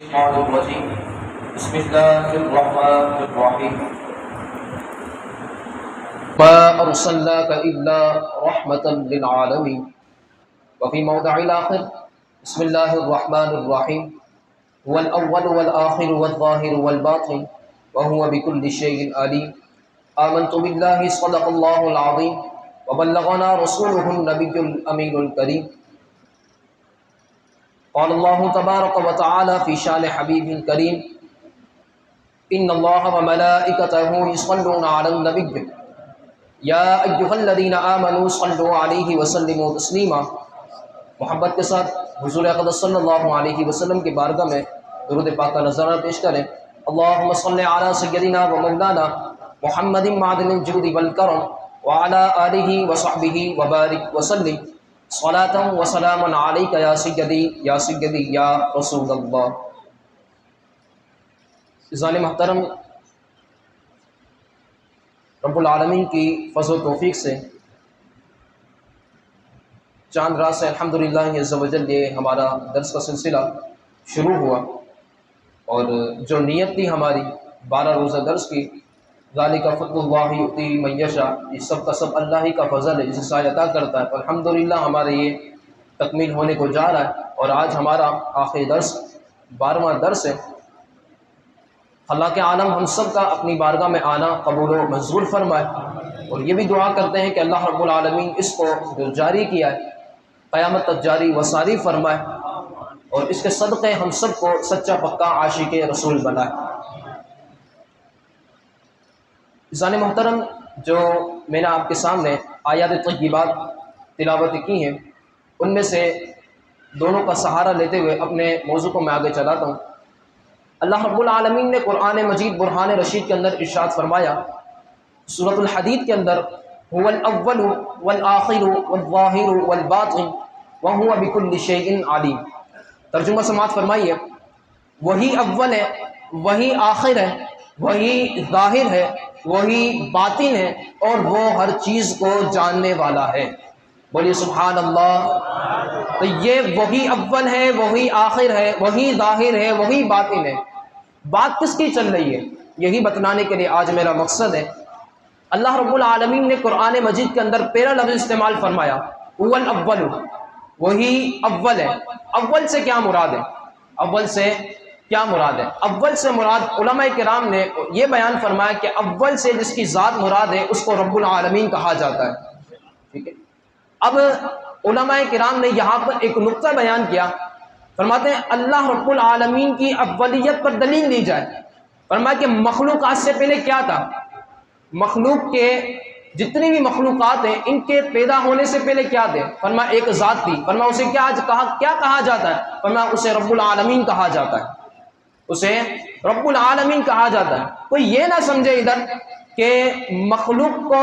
الشيطان الرجيم بسم الله الرحمن الرحيم ما أرسلناك إلا رحمة للعالمين وفي موضع الآخر بسم الله الرحمن الرحيم هو الأول والآخر والظاهر والباطن وهو بكل شيء عليم آمنت بالله صدق الله العظيم وبلغنا رسوله النبي الأمين الكريم قال الله تبارك وتعالى في شان حبيب الكريم إن الله وملائكته يصلون على النبي يا أيها الذين آمنوا صلوا عليه وسلموا تسلیما۔ محبت کے ساتھ حضور اقدس صلی اللہ علیہ وسلم کی بارگاہ میں درود پاک کا نذرانہ پیش کریں۔ اللهم صل على سيدنا ومولانا محمد معدن الجود والكرم وعلى آله وصحبه وبارك وسلم صلاة وسلام عليك يا سيدي يا سيدي يا رسول اللہ۔ عزیزان محترم، رب العالمین کی فضل و توفیق سے چاند رات سے الحمدللہ عز و جل یہ ہمارا درس کا سلسلہ شروع ہوا، اور جو نیت تھی ہماری 12 روزہ درس کی، ذالک فضل اللہ یؤتی من یشاء، یہ سب کا سب اللہ ہی کا فضل ہے جسے سایہ عطا کرتا ہے۔ الحمدللہ ہمارے یہ تکمیل ہونے کو جا رہا ہے، اور آج ہمارا آخری درس 12واں درس ہے۔ خلاق عالم ہم سب کا اپنی بارگاہ میں آنا قبول و منظور فرمائے، اور یہ بھی دعا کرتے ہیں کہ اللہ رب العالمین اس کو جو جاری کیا ہے قیامت تک جاری و ساری فرمائے، اور اس کے صدقے ہم سب کو سچا پکا عاشق رسول بنائے۔ عزیزان محترم، جو میں نے آپ کے سامنے آیات طیبات تلاوت کی ہیں، ان میں سے دونوں کا سہارا لیتے ہوئے اپنے موضوع کو میں آگے چلاتا ہوں۔ اللہ رب العالمین نے قرآن مجید برہان رشید کے اندر ارشاد فرمایا، سورۃ الحدید کے اندر، هو الاول والآخر والظاہر والباطن وهو بكل شيء علیم۔ ترجمہ سماعت فرمائیے، وہی اول ہے، وہی آخر ہے، وہی ظاہر ہے، وہی باطن ہے، اور وہ ہر چیز کو جاننے والا ہے۔ بولیے سبحان اللہ۔ تو یہ وہی اول ہے، وہی آخر ہے، وہی ظاہر ہے، وہی باطن ہے۔ بات کس کی چل رہی ہے، یہی بتلانے کے لیے آج میرا مقصد ہے۔ اللہ رب العالمین نے قرآن مجید کے اندر پہلا لفظ استعمال فرمایا، هو الاول، وہی اول ہے۔ اول سے کیا مراد ہے؟ اول سے کیا مراد ہے؟ اول سے مراد علماء کرام نے یہ بیان فرمایا کہ اول سے جس کی ذات مراد ہے اس کو رب العالمین کہا جاتا ہے۔ ٹھیک ہے، اب علماء کرام نے یہاں پر ایک نقطہ بیان کیا، فرماتے ہیں اللہ رب العالمین کی اولیت پر دلیل دی جائے۔ فرمایا کہ مخلوقات سے پہلے کیا تھا؟ مخلوق کے جتنی بھی مخلوقات ہیں ان کے پیدا ہونے سے پہلے کیا تھے؟ فرمایا ایک ذات تھی۔ فرمایا اسے کیا کہا جاتا ہے؟ فرمایا اسے رب العالمین کہا جاتا ہے، اسے رب العالمین کہا جاتا ہے۔ کوئی یہ نہ سمجھے ادھر کہ مخلوق کو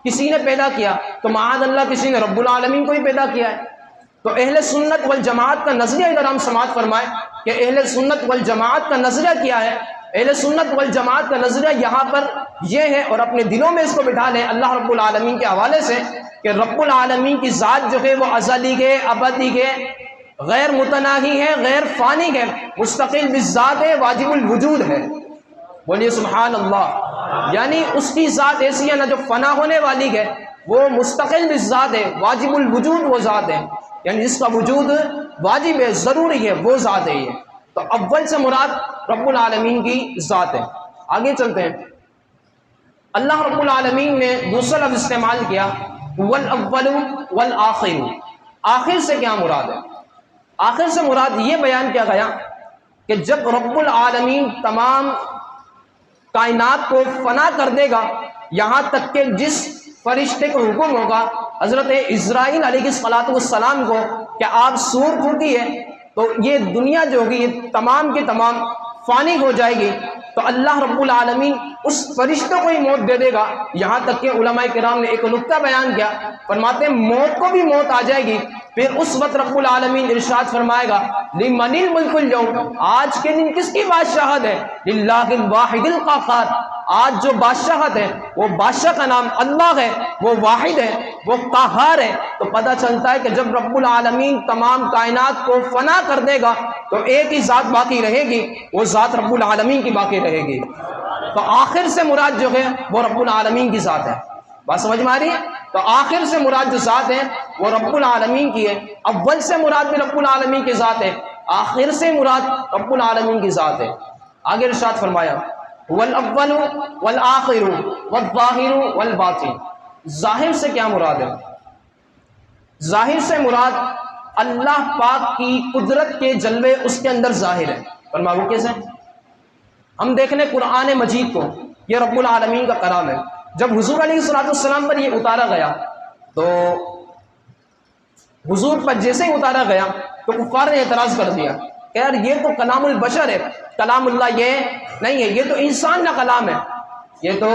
کسی نے پیدا کیا تو معاذ اللہ کسی نے رب العالمین کو ہی پیدا کیا ہے۔ تو اہل سنت والجماعت کا نظریہ ادھر ہم سماعت فرمائیں کہ اہل سنت والجماعت کا نظریہ کیا ہے۔ اہل سنت والجماعت کا نظریہ یہاں پر یہ ہے، اور اپنے دلوں میں اس کو بٹھا لیں اللہ رب العالمین کے حوالے سے، کہ رب العالمین کی ذات جو ہے وہ ازلی ہے، ابدی ہے، غیر متناہی ہے، غیر فانی ہے، مستقل بالذات ہے، واجب الوجود ہے۔ بولیے سبحان اللہ۔ یعنی اس کی ذات ایسی ہے نہ جو فنا ہونے والی ہے، وہ مستقل بالذات ہے، واجب الوجود وہ ذات ہے، یعنی جس کا وجود واجب ہے، ضروری ہے، وہ ذات ہے۔ یہ تو اول سے مراد رب العالمین کی ذات ہے۔ آگے چلتے ہیں، اللہ رب العالمین نے دوسرا لفظ استعمال کیا، والاول والآخر۔ آخر سے کیا مراد ہے؟ آخر سے مراد یہ بیان کیا گیا کہ جب رب العالمین تمام کائنات کو فنا کر دے گا، یہاں تک کہ جس فرشتے کو حکم ہوگا حضرت اسرائیل علیہ السلام کو کہ آپ سور پھونکیے، تو یہ دنیا جو ہوگی یہ تمام کے تمام فانی ہو جائے گی۔ تو اللہ رب العالمین اس فرشتوں کو ہی موت دے دے گا۔ یہاں تک کہ علماء کرام نے ایک نکتہ بیان کیا، فرماتے ہیں موت کو بھی موت آ جائے گی، پھر اس وقت رب العالمین ارشاد فرمائے گا لمن الملک اليوم، آج کے دن کس کی بادشاہت ہے؟ للہ الواحد القہار، آج جو بادشاہت ہے وہ بادشاہ کا نام اللہ ہے، وہ واحد ہے، وہ قہار ہے۔ تو پتہ چلتا ہے کہ جب رب العالمین تمام کائنات کو فنا کر دے گا تو ایک ہی ذات باقی رہے گی، وہ ذات رب العالمین کی باقی رہے گی۔ تو آخر سے مراد جو ہے وہ رب العالمین کی ذات ہے، بات سمجھ میں آ رہی ہے؟ تو آخر سے مراد جو ذات ہے وہ رب العالمین کی ہے، اول سے مراد بھی رب العالمین کی ذات ہے، آخر سے مراد رب العالمین کی ذات ہے۔ آگے ارشاد فرمایا والاول والآخر والظاہر والباطن، ظاہر سے کیا مراد ہے؟ ظاہر سے مراد اللہ پاک کی قدرت کے جلوے اس کے اندر ظاہر ہے۔ فرمایا وہ کیسے؟ ہم دیکھ لیں قرآن مجید کو، یہ رب العالمین کا کلام ہے۔ جب حضور علیہ السلام پر یہ اتارا گیا تو حضور پر جیسے ہی اتارا گیا تو کفار نے اعتراض کر دیا کہ یار یہ تو کلام البشر ہے، کلام اللہ یہ نہیں ہے، یہ تو انسان کا کلام ہے، یہ تو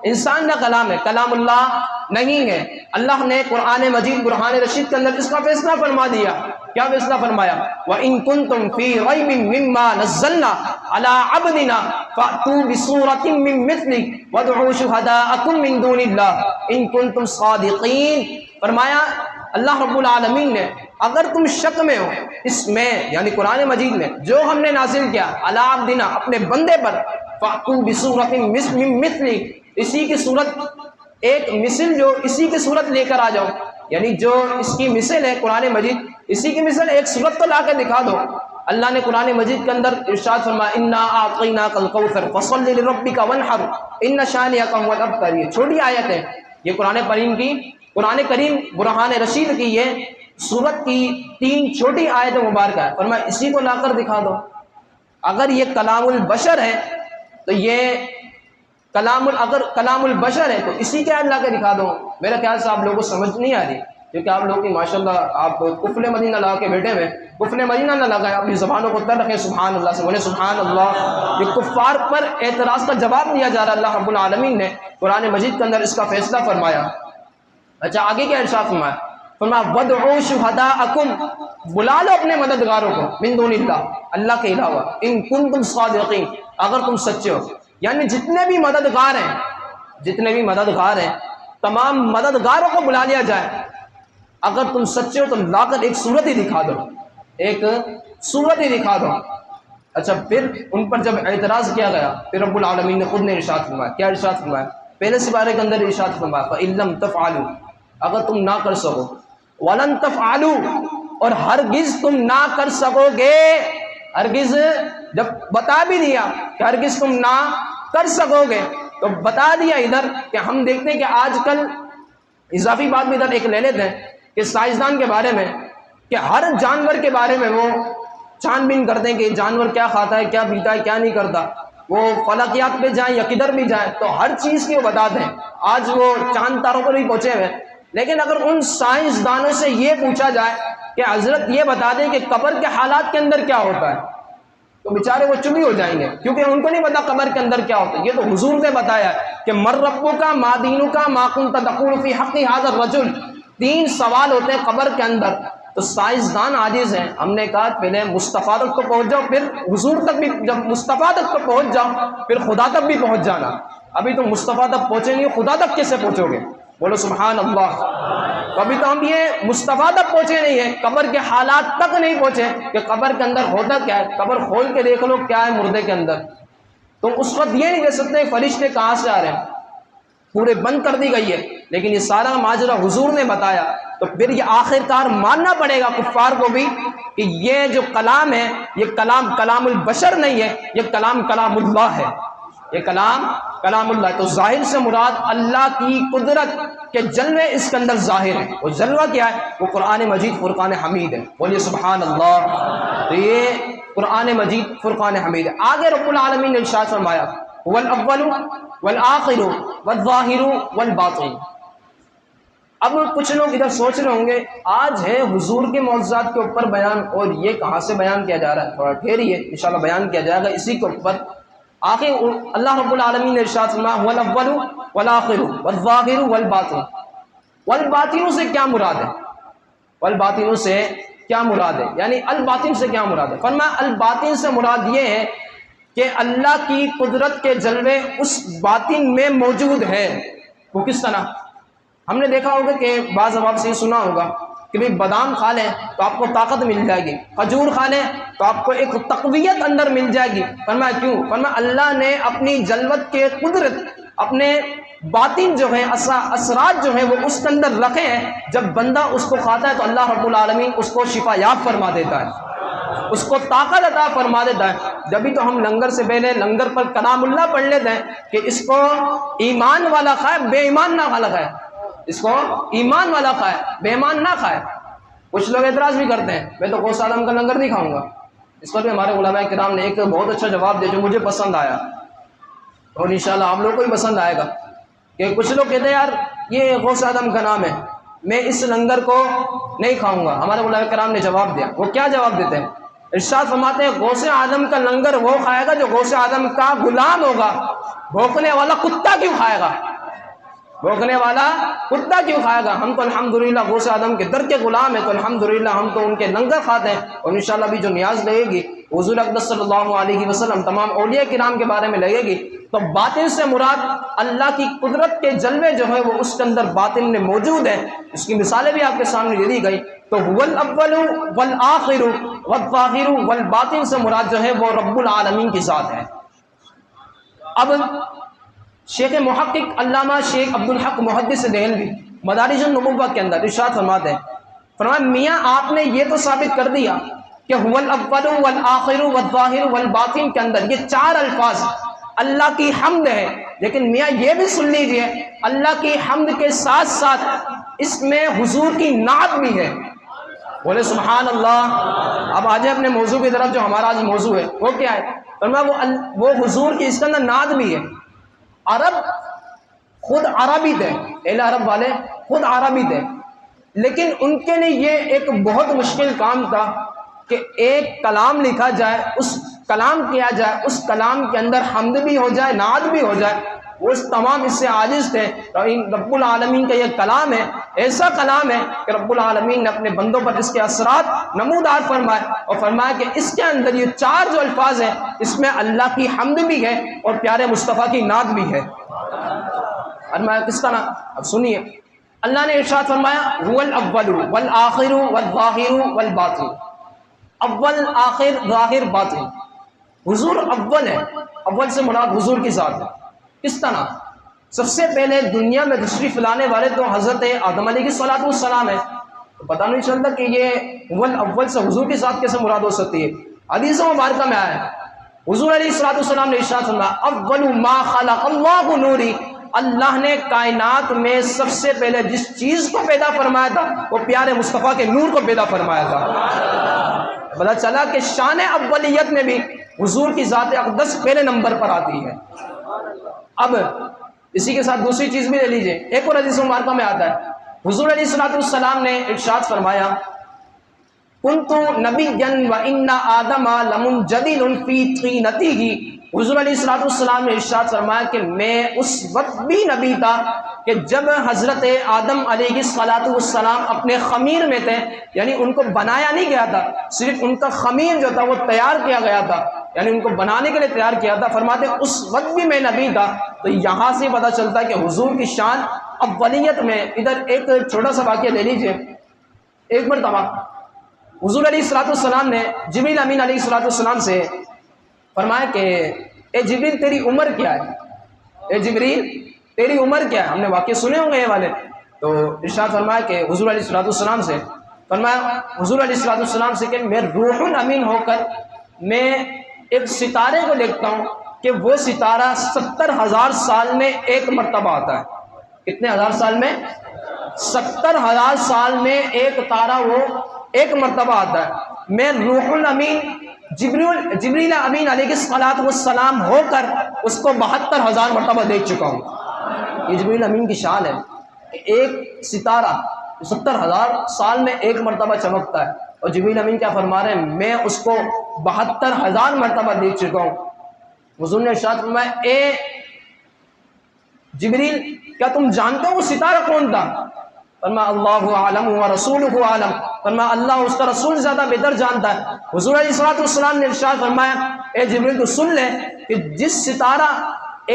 انسان کا کلام ہے، کلام اللہ نہیں ہے۔ اللہ نے قرآن مجید برہان رشید کے اندر اس کا فیصلہ فرما دیا۔ کیا فیصلہ فرمایا؟ وَإِن كُنتُمْ فِي رَيْبٍ مِّمَّا نَزَّلْنَا عَلَىٰ عَبْدِنَا فَأْتُوا بِسُورَةٍ مِّن مِّثْلِهِ وَادْعُوا شُهَدَاءَكُم مِّن دُونِ اللَّهِ إِن كُنتُمْ صَادِقِينَ۔ فرمایا اللہ رب العالمین نے اگر تم شک میں ہو اس میں یعنی قرآن مجید میں جو ہم نے نازل کیا علی عبدنا اپنے بندے پر، فَأْتُوا بِسُورَةٍ مِّن مِّثْلِهِ، اسی کی صورت ایک مثل جو اسی کی صورت لے کر آ جاؤ، یعنی جو اس کی مثل ہے قرآن مجید، اسی کی مثل ایک صورت تو لا کے دکھا دو۔ اللہ نے قرآن مجید کے اندر ارشاد فرمایا اِنَّا أَعْطَيْنَاكَ الْكَوْثَرَ فَصَلِّ لِرَبِّكَ وَانْحَرْ إِنَّ شَانِئَكَ هُوَ الْأَبْتَرُ۔ یہ چھوٹی آیت ہے، یہ قرآن کریم برہان رشید کی یہ سورت کی 3 چھوٹی آیت مبارکہ ہے۔ فرمایا اسی کو لا کر دکھا دو۔ اگر یہ کلام البشر ہے تو یہ اگر کلام البشر ہے تو اسی کے اللہ کے دکھا دو۔ میرا خیال سے آپ لوگوں کو سمجھ نہیں آ رہی، کیونکہ آپ لوگ کی ماشاءاللہ آپ قفل مدینہ لگا کے بیٹھے ہوئے، قفل مدینہ نہ لگائے، اپنی زبانوں کو تر رکھیں سبحان اللہ سے، بولے سبحان اللہ۔ یہ کفار پر اعتراض کا جواب دیا جا رہا ہے، اللہ رب العالمین نے قرآن مجید کے اندر اس کا فیصلہ فرمایا۔ اچھا آگے کیا ارشاد فرمایا؟ فرمایا وَادْعُوا شُهَدَاءَكُم، بلا لو اپنے مددگاروں کو، من دون اللہ، اللہ کے علاوہ، ان کنتم صادقین، اگر تم سچے ہو، یعنی جتنے بھی مددگار ہیں تمام مددگاروں کو بلا لیا جائے، اگر تم سچے ہو تو لا کر ایک صورت ہی دکھا دو، ایک صورت ہی دکھا دو۔ اچھا پھر ان پر جب اعتراض کیا گیا پھر رب العالمین نے خود نے ارشاد فرمایا۔ کیا ارشاد فرمایا؟ پہلے سپارے کے اندر ارشاد فرمایا فَإِن لَّمْ تَفْعَلُوا، اگر تم نہ کر سکو، وَلَن تَفْعَلُوا، اور ہرگز تم نہ کر سکو گے، ہرگز جب بتا بھی دیا کہ ہرگز تم نہ کر سکو گے تو بتا دیا ادھر کہ ہم دیکھتے ہیں کہ آج کل اضافی بات بھی ادھر ایک لے لیتے ہیں کہ سائنسدان کے بارے میں کہ ہر جانور کے بارے میں وہ چھان بین کرتے ہیں کہ جانور کیا کھاتا ہے، کیا پیتا ہے، کیا نہیں کرتا، وہ فلکیات پہ جائیں یا کدھر بھی جائیں تو ہر چیز کی وہ بتاتے ہیں۔ آج وہ چاند تاروں پر بھی پہنچے ہوئے، لیکن اگر ان سائنسدانوں سے یہ پوچھا جائے کہ حضرت یہ بتا دیں کہ قبر کے حالات کے اندر کیا ہوتا ہے تو بیچارے وہ چپ ہی ہو جائیں گے، کیونکہ ان کو نہیں پتا قبر کے اندر کیا ہوتا ہے۔ یہ تو حضور نے بتایا کہ مر ربک ما دینک ما کنت تقول فی حق ھذا الرجل، 3 سوال ہوتے ہیں قبر کے اندر۔ تو سائنسدان عاجز ہیں، ہم نے کہا پہلے مصطفیٰ تک تو پہنچ جاؤ، پھر حضور تک بھی، جب مصطفیٰ تک تو پہنچ جاؤ پھر خدا تک بھی پہنچ جانا۔ ابھی تو مصطفیٰ تک پہنچے نہیں، خدا تک کیسے پہنچو گے؟ بولو سبحان اللہ۔ ابھی تو ہم یہ مصطفیٰ تک پہنچے نہیں ہیں، قبر کے حالات تک نہیں پہنچے کہ قبر کے اندر ہوتا کیا ہے، قبر کھول کے دیکھ لو کیا ہے مردے کے اندر۔ تو اس وقت یہ نہیں کہہ سکتے فرشتے کہاں سے آ رہے ہیں، پورے بند کر دی گئی ہے، لیکن یہ سارا ماجرا حضور نے بتایا۔ تو پھر یہ آخرکار ماننا پڑے گا کفار کو بھی کہ یہ جو کلام ہے یہ کلام البشر نہیں ہے، یہ کلام اللہ ہے، یہ کلام اللہ ہے۔ تو ظاہر سے مراد اللہ کی قدرت کے جلوے اس کے اندر ظاہر ہے۔ وہ جلوہ کیا ہے؟ وہ قرآن مجید فرقان حمید ہے، بولیے سبحان اللہ۔ تو یہ قرآن مجید فرقان حمید ہے۔ آگے رب العالمین نے ارشاد فرمایا والاول والآخر والظاہر والباطن۔ اب کچھ لوگ ادھر سوچ رہے ہوں گے آج ہے حضور کے معجزات کے اوپر بیان، اور یہ کہاں سے بیان کیا جا رہا ہے؟ تھوڑا ٹھہریے، انشاءاللہ بیان کیا جائے گا اسی کے اوپر۔ آخر اللہ رب العالمین نے ارشاد فرمایا هو الاول والآخر والظاہر والباطن. والباطن سے کیا مراد ہے؟ والباطن سے کیا مراد ہے؟ یعنی الباطن سے کیا مراد ہے؟ فرمایا الباطن سے مراد یہ ہے کہ اللہ کی قدرت کے جلوے اس باطن میں موجود ہے. وہ کس طرح؟ ہم نے دیکھا ہوگا کہ بعض اوقات سے سنا ہوگا کہ بھئی بادام کھا لیں تو آپ کو طاقت مل جائے گی، کھجور کھا لیں تو آپ کو ایک تقویت اندر مل جائے گی. فرمایا کیوں؟ فرمایا اللہ نے اپنی جلوت کے قدرت، اپنے باطن جو ہے اثرات جو ہیں وہ اس کے اندر رکھے ہیں. جب بندہ اس کو کھاتا ہے تو اللہ رب العالمین اس کو شفا یاب فرما دیتا ہے، اس کو طاقت عطا فرما دیتا ہے. جبھی تو ہم لنگر سے پہلے لنگر پر کلام اللہ پڑھ لیتے ہیں کہ اس کو ایمان والا کھائے، بے ایمان نہ کھائے. اس کو ایمان والا کھائے، بے ایمان نہ کھائے. کچھ لوگ اعتراض بھی کرتے ہیں میں تو غوث اعظم کا لنگر نہیں کھاؤں گا. اس پر بھی ہمارے علماء کرام نے ایک بہت اچھا جواب دیا جو مجھے پسند آیا اور انشاءاللہ آپ لوگوں کو بھی پسند آئے گا. کہ کچھ لوگ کہتے ہیں یار یہ غوث اعظم کا نام ہے، میں اس لنگر کو نہیں کھاؤں گا. ہمارے علماء کرام نے جواب دیا. وہ کیا جواب دیتے ہیں؟ ارشاد فرماتے ہیں غوث اعظم کا لنگر وہ کھائے گا جو غوث اعظم کا غلام ہوگا. بھوکنے والا کتا کیوں کھائے گا؟ بھوکنے والا کتا کیوں کھائے گا؟ ہم تو الحمدللہ غوث اعظم کے در کے غلام ہیں، تو الحمدللہ ہم تو ان کے لنگر کھاتے ہیں. اور انشاءاللہ بھی جو نیاز لگے گی حضور اقدس صلی اللہ علیہ وسلم تمام اولیاء کرام کے بارے میں لگے گی. تو باطن سے مراد اللہ کی قدرت کے جلوے جو ہے وہ اس کے اندر باطن میں موجود ہے. اس کی مثالیں بھی آپ کے سامنے دے دی گئی. تو هو الاول والآخر والظاہر والباطن سے مراد جو ہے وہ رب العالمین کی ذات ہے. اب شیخ محقق علامہ شیخ عبدالحق محدث دہلوی مدارج النبوہ کے اندر ارشاد فرماتے ہیں، فرمایا میاں آپ نے یہ تو ثابت کر دیا کہ هو الاول والآخر والظاہر والباطن کے اندر یہ چار الفاظ اللہ کی حمد ہے. لیکن میاں یہ بھی سن لیجئے اللہ کی حمد کے ساتھ ساتھ اس میں حضور کی نعت بھی ہے. بولے سبحان اللہ. اب آج اپنے موضوع کی طرف جو ہمارا آج موضوع ہے وہ کیا ہے؟ فرمایا وہ حضور کی اس کے اندر نعت بھی ہے. عرب خود عربی تھے، اہل عرب والے خود عربی تھے، لیکن ان کے لیے یہ ایک بہت مشکل کام تھا کہ ایک کلام لکھا جائے، اس کلام کیا جائے، اس کلام کے اندر حمد بھی ہو جائے، نعت بھی ہو جائے. وہ تمام اس سے عاجز تھے. رب العالمین کا یہ کلام ہے، ایسا کلام ہے کہ رب العالمین نے اپنے بندوں پر اس کے اثرات نمودار فرمائے اور فرمایا کہ اس کے اندر یہ چار جو الفاظ ہیں اس میں اللہ کی حمد بھی ہے اور پیارے مصطفیٰ کی نعت بھی ہے. فرمایا کس طرح؟ اب سنیے. اللہ نے ارشاد فرمایا هو الاول والآخر والظاہر والباطن. اول، آخر، ظاہر، باطن. حضور اول ہے. اول سے مراد حضور کی ذات ہے. کس طرح؟ سب سے پہلے دنیا میں تشریف لانے والے تو حضرت آدم علیہ السلام ہے. تو پتہ نہیں چلتا کہ یہ اول سے حضور کی ذات کیسے مراد ہو سکتی ہے. حدیث مبارکہ میں آیا ہے حضور علیہ السلام نے ارشاد فرمایا اول ما خلق اللہ نوری. اللہ نے کائنات میں سب سے پہلے جس چیز کو پیدا فرمایا تھا وہ پیارے مصطفیٰ کے نور کو پیدا فرمایا تھا. پتہ چلا کہ شان اولیت میں بھی حضور کی ذات اقدس پہلے نمبر پر آتی ہے. اب اسی کے ساتھ دوسری چیز بھی لے لیجئے. ایک اور حدیث مبارکہ میں آتا ہے حضور علیہ السلام نے ارشاد فرمایا کنت نبیا وان آدم لمنجدل فی طینتہ. حضور علیہ السلام نے ارشاد فرمایا کہ میں اس وقت بھی نبی تھا کہ جب حضرت آدم علیہ السلام اپنے خمیر میں تھے. یعنی ان کو بنایا نہیں گیا تھا، صرف ان کا خمیر جو تھا وہ تیار کیا گیا تھا، یعنی ان کو بنانے کے لیے تیار کیا تھا. فرماتے اس وقت بھی میں نبی تھا. تو یہاں سے پتہ چلتا ہے کہ حضور کی شان اولیت میں. ادھر ایک چھوٹا سا واقعہ لے لیجئے. ایک مرتبہ حضور علیہ السلام نے جبریل امین علیہ السلام سے فرمایا کہ اے جبریل تیری عمر کیا ہے؟ اے جبریل تیری عمر کیا ہے؟ ہم نے واقعہ سنے ہوں گے یہ والے. تو ارشاد فرمایا کہ حضور علیہ السلام سے فرمایا حضور علیہ السلام سے کہ میں روح الامین ہو کر میں ایک ستارے کو دیکھتا ہوں کہ وہ ستارہ 70,000 سال میں ایک مرتبہ آتا ہے. کتنے ہزار سال میں؟ 70,000 سال میں ایک تارہ وہ ایک مرتبہ آتا ہے. میں روح الامین جبریل امین علیہ السلام ہو کر اس کو 72,000 مرتبہ دیکھ چکا ہوں. یہ جبریل امین کی شان ہے کہ ایک ستارہ 70,000 سال میں ایک مرتبہ چمکتا ہے اور جبریل امین کیا فرما رہے ہیں؟ میں اس کو 72,000 مرتبہ دیکھ چکا ہوں. حضور نے ارشاد فرمایا اے جبریل کیا تم جانتے ہو وہ ستارہ کون تھا؟ فرمایا اللہ عالم و رسولہ عالم، فرمایا اللہ اس کا رسول زیادہ بہتر جانتا ہے۔ حضور علیہ الصلوۃ والسلام نے ارشاد فرمایا اے جبریل تو سن لے کہ جس ستارہ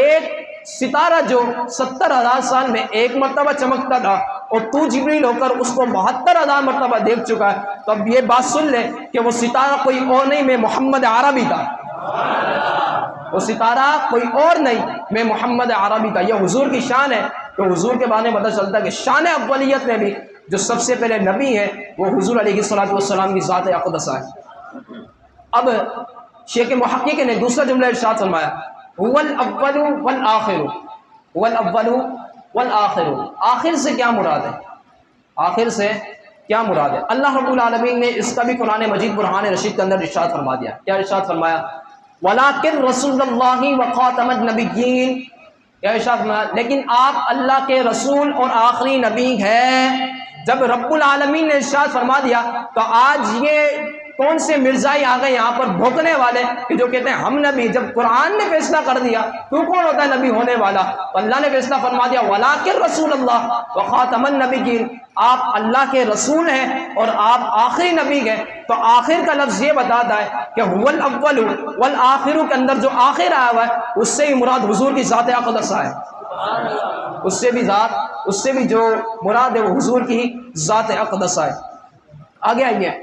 ایک ستارہ جو 70,000 سال میں ایک مرتبہ چمکتا تھا اور تو جبریل ہو کر اس کو 72,000 مرتبہ دیکھ چکا ہے، تو اب یہ بات سن لے کہ وہ ستارہ کوئی اور نہیں، میں محمد عربی تھا۔ وہ ستارہ کوئی اور نہیں، میں محمد عربی تھا۔ یہ حضور کی شان ہے، تو حضور کے بارے میں پتہ چلتا ہے کہ شان اولیت میں بھی جو سب سے پہلے نبی ہے وہ حضور علیہ الصلوۃ والسلام کی ذات اقدس ہے۔ اب شیخ محقق نے دوسرا جملہ ارشاد فرمایا هو الاول والآخر، هو الاول والآخر، آخر سے کیا مراد ہے؟ آخر سے کیا مراد ہے؟ اللہ رب العالمین نے اس کا بھی قرآن مجید برہان رشید کے اندر ارشاد فرما دیا۔ کیا ارشاد فرمایا؟ وَلَٰكِن رَسُولَ اللَّهِ وَخَاتَمَ النَّبِيِّينَ، کیا ارشاد فرمایا؟ لیکن آپ اللہ کے رسول اور آخری نبی ہیں۔ جب رب العالمین نے ارشاد فرما دیا تو آج یہ کون سے مرزائی آ گئے یہاں پر بھوکنے والے کہ جو کہتے ہیں ہم نبی، جب قرآن نے فیصلہ کر دیا تو کون ہوتا ہے نبی ہونے والا؟ تو اللہ نے فیصلہ فرما دیا وَلَٰكِن رَسُولَ اللَّهِ وَخَاتَمَ النَّبِيِّينَ، آپ اللہ کے رسول ہیں اور آپ آخری نبی ہیں۔ تو آخر کا لفظ یہ بتاتا ہے کہ هو الاول والآخر کے اندر جو آخر آیا ہوا ہے اس سے ہی مراد حضور کی ذات اقدس ہے، اس سے بھی جو مراد ہے وہ حضور کی ذات اقدس ہے۔ آگے آئیے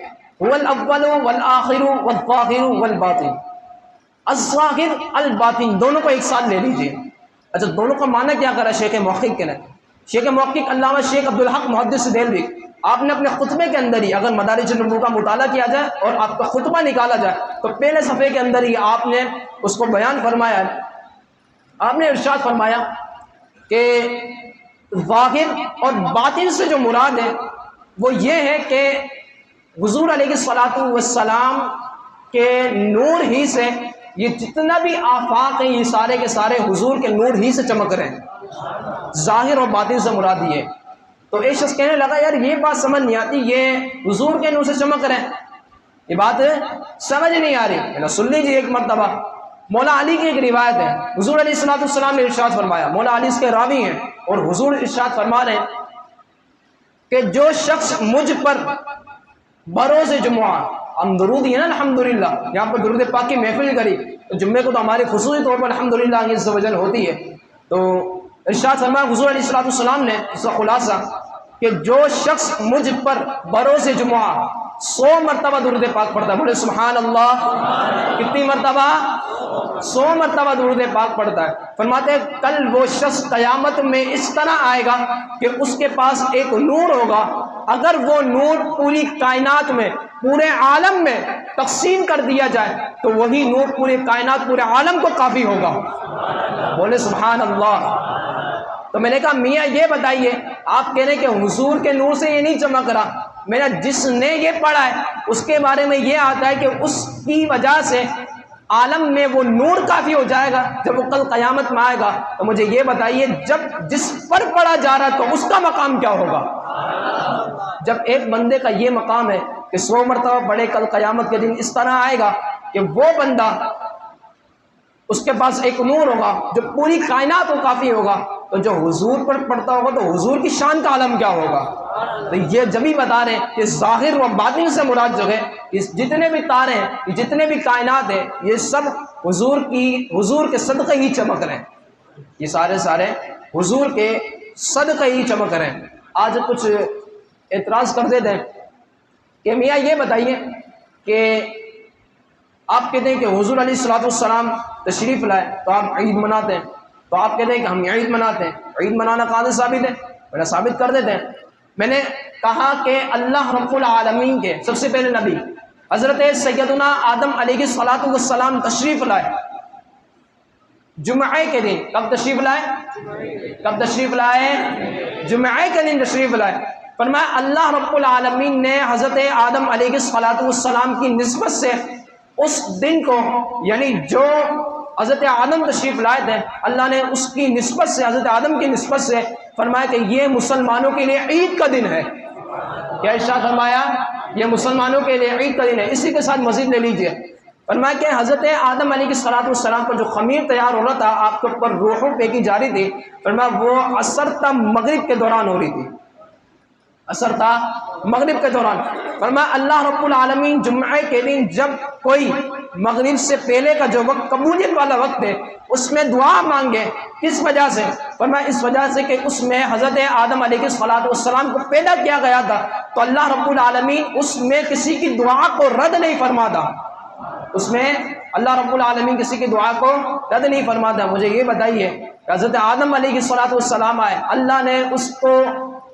هو الاول والآخر والظاہر والباطن، الظاہر الباطن دونوں کو ایک ساتھ لے لیجئے۔ اچھا دونوں کا معنی کیا کرا شیخ محقق کے نے؟ شیخ محقق علامہ شیخ عبدالحق محدث دہلوی، آپ نے اپنے خطبے کے اندر ہی اگر مدارج النبوہ کا مطالعہ کیا جائے اور آپ کا خطبہ نکالا جائے تو پہلے صفحے کے اندر ہی آپ نے اس کو بیان فرمایا ہے۔ آپ نے ارشاد فرمایا کہ ظاہر اور باطن سے جو مراد ہے وہ یہ ہے کہ حضور علیہ الصلوۃ والسلام کے نور ہی سے یہ جتنا بھی آفاق ہیں یہ سارے کے سارے حضور کے نور ہی سے چمک رہے ہیں۔ ظاہر اور باطن سے مراد یہ ہے۔ تو ایک شخص کہنے لگا یار یہ بات سمجھ نہیں آتی، یہ حضور کے نور سے چمک رہے ہیں، یہ بات سمجھ نہیں آ رہی۔ یعنی سن لیجیے ایک مرتبہ مولا علی کی ایک روایت ہے، حضور علیہ الصلوۃ والسلام نے ارشاد فرمایا، مولا علی اس کے راوی ہیں اور حضور ارشاد فرما رہے ہیں کہ جو شخص مجھ پر بروز جمعہ، ہم درود ہی ہے نا الحمدللہ، یہاں پر درود پاک کی محفل کری تو جمعے کو تو ہماری خصوصی طور پر الحمدللہ عز و جل ہوتی ہے۔ تو ارشاد فرمایا حضور علیہ الصلوۃ والسلام نے اس کا خلاصہ کہ جو شخص مجھ پر بروز جمعہ 100 مرتبہ درود پاک پڑھتا ہے، بولے سبحان اللہ، کتنی مرتبہ؟ 100 مرتبہ درود پاک پڑھتا ہے۔ فرماتے ہیں کل وہ شخص قیامت میں اس طرح آئے گا کہ اس کے پاس ایک نور ہوگا، اگر وہ نور پوری کائنات میں، پورے عالم میں تقسیم کر دیا جائے تو وہی نور پورے کائنات، پورے عالم کو کافی ہوگا، بولے سبحان اللہ۔ تو میں نے کہا میاں یہ بتائیے، آپ کہہ رہے کہ حضور کے نور سے یہ نہیں چمک رہا، میرا جس نے یہ پڑھا ہے اس کے بارے میں یہ آتا ہے کہ اس کی وجہ سے عالم میں وہ نور کافی ہو جائے گا جب وہ کل قیامت میں آئے گا۔ تو مجھے یہ بتائیے جب جس پر پڑھا جا رہا ہے تو اس کا مقام کیا ہوگا؟ جب ایک بندے کا یہ مقام ہے کہ 100 مرتبہ پڑھے، کل قیامت کے دن اس طرح آئے گا کہ وہ بندہ، اس کے پاس ایک نور ہوگا جو پوری کائنات کو کافی ہوگا، تو جو حضور پر پڑھتا ہوگا تو حضور کی شان کا عالم کیا ہوگا؟ تو یہ جب ہی بتا رہے ہیں کہ ظاہر و باطن سے مراد جو ہے اس جتنے بھی تارے ہیں، جتنے بھی کائنات ہیں، یہ سب حضور کے صدقے ہی چمک رہے ہیں، یہ سارے حضور کے صدقے ہی چمک رہے ہیں۔ آج کچھ اعتراض کر دیتے ہیں کہ میاں یہ بتائیے کہ آپ کہتے ہیں کہ حضور علیہ الصلوۃ والسلام تشریف لائے تو آپ عید مناتے ہیں، تو آپ کہتے ہیں کہ ہم عید مناتے ہیں، عید منانا کہاں سے ثابت ہے؟ میں ثابت کر دیتے ہیں۔ میں نے کہا کہ اللہ رب العالمین کے سب سے پہلے نبی حضرت سیدنا آدم علیہ الصلوۃ والسلام تشریف لائے جمعے کے دن۔ کب تشریف لائے؟ کب تشریف لائے؟ جمعے کے دن تشریف لائے۔ فرمایا اللہ رب العالمین نے حضرت آدم علیہ الصلوۃ والسلام کی نسبت سے اس دن کو، یعنی جو حضرت آدم تشریف لائے تھے، اللہ نے اس کی نسبت سے، حضرت آدم کی نسبت سے فرمایا کہ یہ مسلمانوں کے لیے عید کا دن ہے۔ کیا ارشاد فرمایا؟ یہ مسلمانوں کے لیے عید کا دن ہے۔ اسی کے ساتھ مزید لے لیجئے، فرمایا کہ حضرت آدم علیہ السلام پر جو خمیر تیار ہو رہا تھا، آپ کے اوپر روحوں پھینکی جا رہی تھی، فرمایا وہ عصر تا مغرب کے دوران ہو رہی تھی، عصر تا مغرب کے دوران۔ فرمایا اللہ رب العالمین جمعے کے دن جب کوئی مغرب سے پہلے کا جو وقت قبولیت والا وقت ہے اس میں دعا مانگے، کس وجہ سے؟ فرمایا اس وجہ سے کہ اس میں حضرت آدم علیہ السلام کو پیدا کیا گیا تھا، تو اللہ رب العالمین اس میں کسی کی دعا کو رد نہیں فرماتا، اس میں اللہ رب العالمین کسی کی دعا کو رد نہیں فرماتا۔ مجھے یہ بتائیے کہ حضرت آدم علیہ السلام آئے، اللہ نے اس کو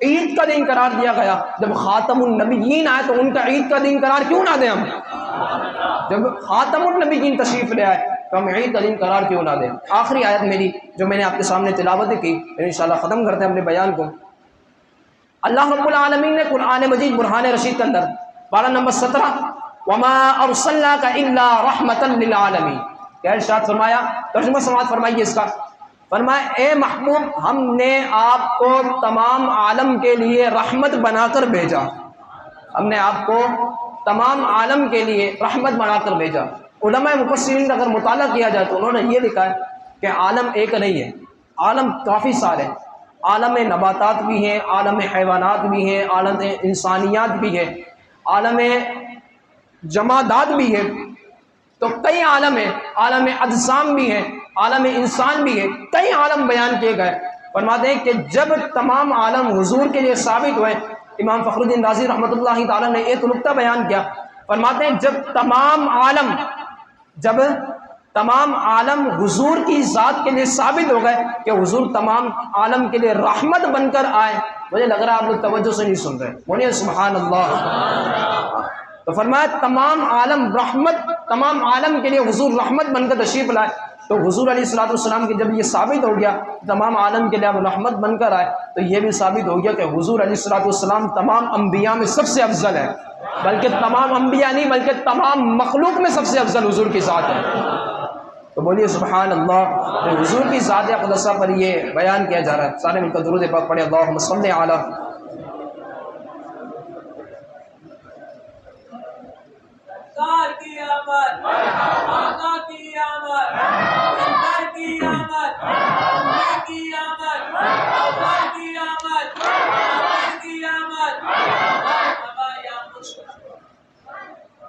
عید کا دن قرار دیا گیا، جب خاتم النبیین آئے تو ان کا عید کا دن قرار کیوں نہ دیں ہم؟ جب خاتم النبیین تشریف لے آئے تو ہم عید کا دن قرار کیوں نہ دیں؟ آخری آیت میری جو میں نے آپ کے سامنے تلاوت کی، انشاءاللہ ختم کرتے ہیں اپنے بیان کو۔ اللہ رب العالمین نے قرآن مجید برہان رشید کے اندر پارہ نمبر 17 وما ارسلناک الا رحمتا للعالمین کیا ارشاد فرمایا؟ ترجمہ سماعت فرمائیے اس کا۔ فرمایا اے محبوب، ہم نے آپ کو تمام عالم کے لیے رحمت بنا کر بھیجا، ہم نے آپ کو تمام عالم کے لیے رحمت بنا کر بھیجا۔ علماء مفسرین کا اگر مطالعہ کیا جائے تو انہوں نے یہ لکھا ہے کہ عالم ایک نہیں ہے، عالم کافی سارے، عالم نباتات بھی ہیں، عالم حیوانات بھی ہیں، عالم انسانیات بھی ہے، عالم جمادات بھی ہے، تو کئی عالم ہیں، عالم اجسام بھی ہے، عالم انسان بھی ہے، کئی عالم بیان کیے گئے۔ فرماتے ہیں کہ جب تمام عالم حضور کے لیے ثابت ہوئے، امام فخر الدین رازی رحمۃ اللہ تعالیٰ نے ایک نکتہ بیان کیا، فرماتے ہیں جب تمام عالم حضور کی ذات کے لیے ثابت ہو گئے کہ حضور تمام عالم کے لیے رحمت بن کر آئے، مجھے لگ رہا ہے آپ لوگ توجہ سے نہیں سن رہے، بولیے سبحان اللہ۔ تو فرمایا تمام عالم کے لیے حضور رحمت بن کر تشریف لائے، تو حضور علیہ السلام کی جب یہ ثابت ہو گیا تمام عالم کے لیے اب رحمت بن کر آئے، تو یہ بھی ثابت ہو گیا کہ حضور علیہ السلام تمام انبیاء میں سب سے افضل ہے، بلکہ تمام انبیاء نہیں بلکہ تمام مخلوق میں سب سے افضل حضور کی ذات ہے۔ تو بولیے سبحان اللہ۔ تو حضور کی ذات اقدسہ پر یہ بیان کیا جا رہا ہے، سارے مل کر درود پاک پڑھے، اللہم صلی علی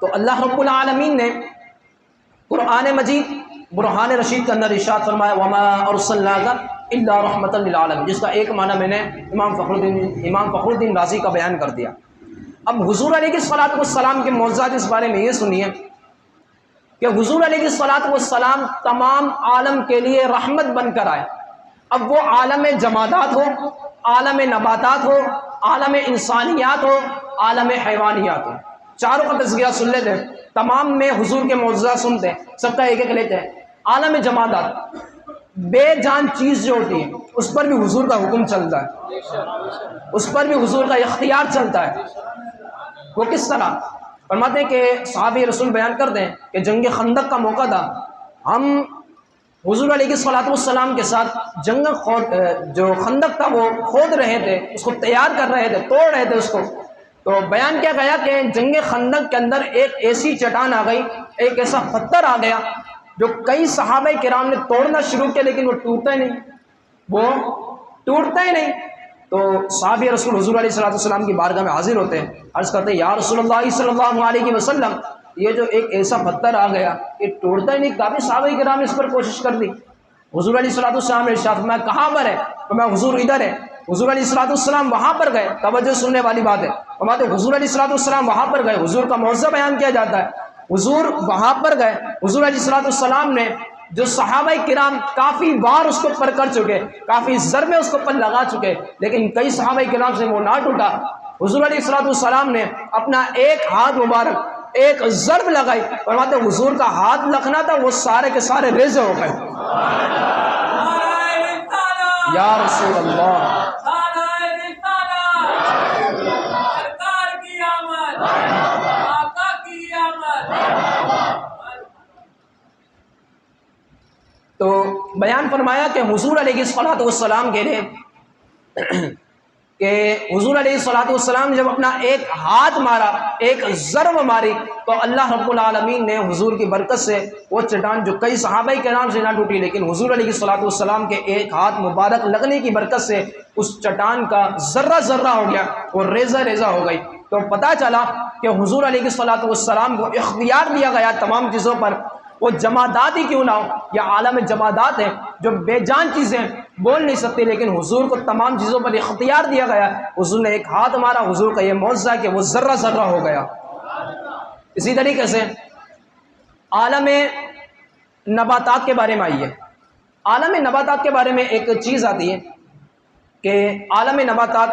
تو اللہ رب العالمین نے قرآن مجید برہان رشید کے اندر ارشاد فرمایا وما ارسلناک الا رحمتا للعالمین، جس کا ایک معنی میں نے امام فخر الدین رازی کا بیان کر دیا۔ اب حضور علیہ السلام کے معجزات اس بارے میں یہ سنیے کہ حضور علیہ السلام تمام عالم کے لیے رحمت بن کر آئے، اب وہ عالم جمادات ہو، عالم نباتات ہو، عالم انسانیات ہو، عالم حیوانیات ہو، چاروں کا تذکرہ سن لیتے ہیں، تمام میں حضور کے معجزات سنتے ہیں، سب کا ایک ایک لیتے ہیں۔ عالم جمادات، بے جان چیز جو ہوتی ہے اس پر بھی حضور کا حکم چلتا ہے، اس پر بھی حضور کا اختیار چلتا ہے۔ وہ کس طرح؟ فرماتے ہیں کہ صحابی رسول بیان کرتے ہیں کہ جنگ خندق کا موقع تھا، ہم حضور علیہ السلام کے ساتھ جو خندق تھا وہ کھود رہے تھے، اس کو تیار کر رہے تھے، توڑ رہے تھے اس کو، تو بیان کیا گیا کہ جنگ خندق کے اندر ایک ایسی چٹان آ گئی، ایک ایسا پتھر آ گیا جو کئی صحابہ کرام نے توڑنا شروع کیا لیکن وہ ٹوٹتا ہی نہیں۔ تو صحابی رسول حضور علیہ السلام کی بارگاہ میں حاضر ہوتے ہیں، عرض کرتے ہیں یا رسول اللہ صلی اللہ علیہ وسلم، یہ جو ایک ایسا پتھر آ گیا یہ ٹوٹتا ہی نہیں، کافی صحابہ کرام نے اس پر کوشش کر دی۔ حضور علیہ السلام نے ارشاد فرمایا کہاں پر ہے؟ تو میں حضور ادھر ہے۔ حضور علیہ السلام وہاں پر گئے، توجہ سننے والی بات ہے، فرماتے حضور علیہ السلام وہاں پر گئے، حضور کا معجزہ بیان کیا جاتا ہے، حضور وہاں پر گئے، حضور علیہ السلام نے جو صحابہ کرام کافی بار اس کو پر کر چکے، کافی ضربیں اس کو پر لگا چکے، لیکن کئی صحابہ کرام سے وہ نہ ٹوٹا۔ حضور علیہ السلام نے اپنا ایک ہاتھ مبارک ایک ضرب لگائی، فرماتے حضور کا ہاتھ لگنا تھا وہ سارے کے سارے ریزے ہو گئے۔ یا رسول اللہ، تو بیان فرمایا کہ حضور علیہ السلام کے لیے کہ حضور علیہ الصلوۃ والسلام جب اپنا ایک ہاتھ مارا، ایک ضرب ماری، تو اللہ رب العالمین نے حضور کی برکت سے وہ چٹان جو کئی صحابہ کرام سے نہ ٹوٹی، لیکن حضور علیہ الصلوۃ والسلام کے ایک ہاتھ مبارک لگنے کی برکت سے اس چٹان کا ذرہ ذرہ ہو گیا، وہ ریزہ ریزہ ہو گئی۔ تو پتہ چلا کہ حضور علیہ الصلوۃ والسلام کو اختیار دیا گیا تمام چیزوں پر، وہ جمادات ہی کیوں نہ ہو، یا عالم جمادات ہیں جو بے جان چیزیں بول نہیں سکتی، لیکن حضور کو تمام چیزوں پر اختیار دیا گیا۔ حضور نے ایک ہاتھ مارا، حضور کا یہ معجزہ کہ وہ ذرہ ذرہ ہو گیا۔ اسی طریقے سے عالم نباتات کے بارے میں آئی ہے۔ عالم نباتات کے بارے میں ایک چیز آتی ہے کہ عالم نباتات